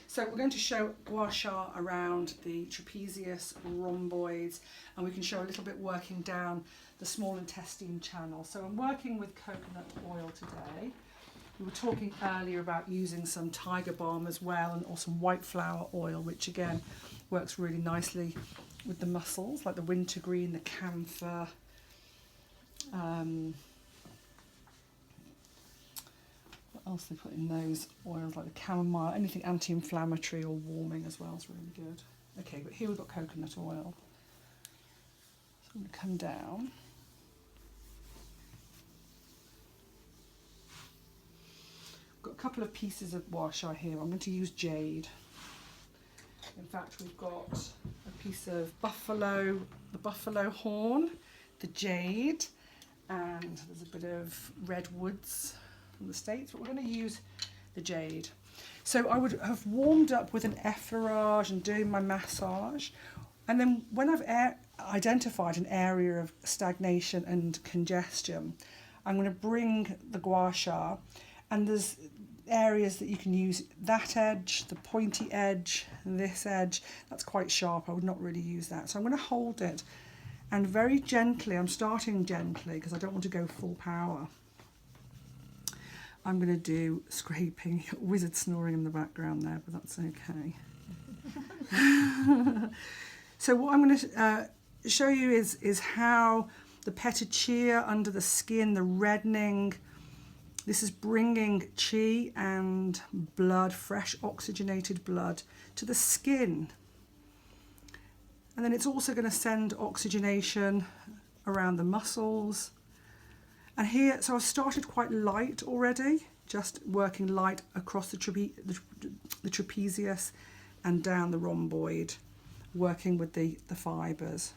So we're going to show Gua Sha around the trapezius, rhomboids, and we can show a little bit working down the small intestine channel. So I'm working with coconut oil today. We were talking earlier about using some tiger balm as well, and also white flower oil, which again works really nicely with the muscles, like the wintergreen, the camphor. What else they put in those oils, like the chamomile, anything anti-inflammatory or warming as well is really good. Okay, but here we've got coconut oil. So I'm going to come down. I've got a couple of pieces of Gua Sha here. I'm going to use jade. In fact, we've got a piece of the buffalo horn, the jade, and there's a bit of redwoods from the States, but we're going to use the jade. So I would have warmed up with an effleurage and doing my massage, and then when I've identified an area of stagnation and congestion, I'm going to bring the Gua Sha, and there's areas that you can use that edge, the pointy edge, this edge. That's quite sharp. I would not really use that. So I'm going to hold it, and very gently, I'm starting gently because I don't want to go full power. I'm going to do scraping, wizard snoring in the background there, but that's okay. So what I'm going to show you is how the petechia under the skin, the reddening, this is bringing qi and blood, fresh oxygenated blood, to the skin. And then it's also going to send oxygenation around the muscles. And here, so I've started quite light already, just working light across the trapezius and down the rhomboid, working with the fibres.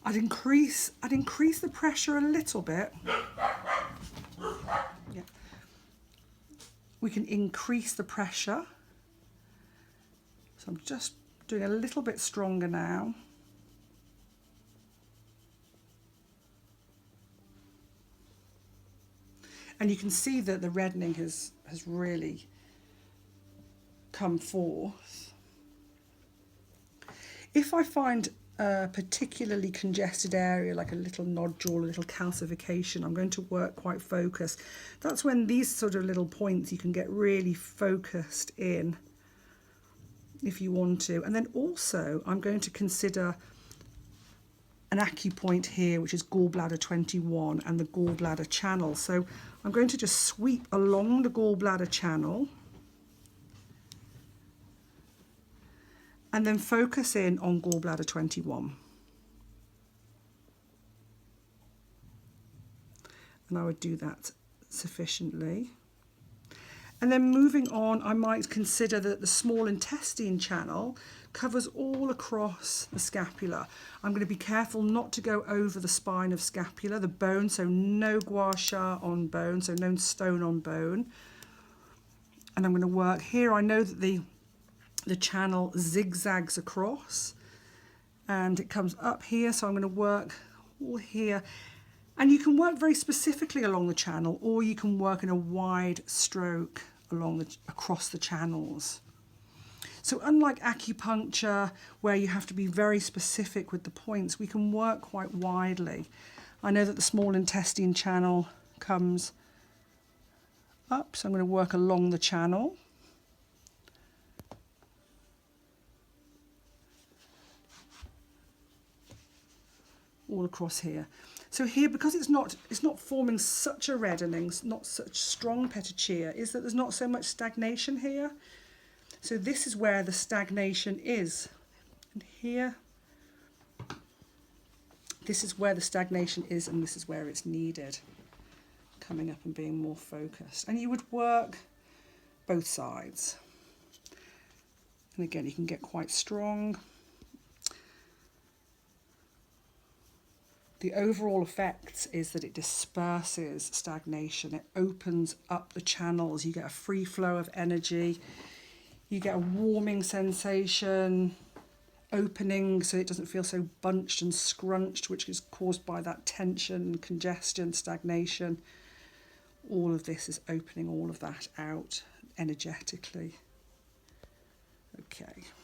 I'd increase the pressure a little bit. Yeah. We can increase the pressure. So I'm just doing a little bit stronger now. And you can see that the reddening has really come forth. If I find a particularly congested area, like a little nodule, a little calcification, I'm going to work quite focused. That's when these sort of little points you can get really focused in if you want to. And then also I'm going to consider an acupoint here, which is gallbladder 21 and the gallbladder channel. So I'm going to just sweep along the gallbladder channel and then focus in on gallbladder 21. And I would do that sufficiently. And then moving on, I might consider that the small intestine channel covers all across the scapula. I'm going to be careful not to go over the spine of scapula, the bone, so no Gua Sha on bone, so no stone on bone. And I'm going to work here. I know that the channel zigzags across and it comes up here, so I'm going to work all here. And you can work very specifically along the channel, or you can work in a wide stroke across the channels. So unlike acupuncture, where you have to be very specific with the points, we can work quite widely. I know that the small intestine channel comes up, so I'm going to work along the channel. All across here. So here, because it's not forming such a reddening, not such strong petechia, is that there's not so much stagnation here. So this is where the stagnation is. And here, this is where the stagnation is, and this is where it's needed. Coming up and being more focused. And you would work both sides. And again, you can get quite strong. The overall effect is that it disperses stagnation. It opens up the channels. You get a free flow of energy. You get a warming sensation, opening so it doesn't feel so bunched and scrunched, which is caused by that tension, congestion, stagnation. All of this is opening all of that out energetically. Okay.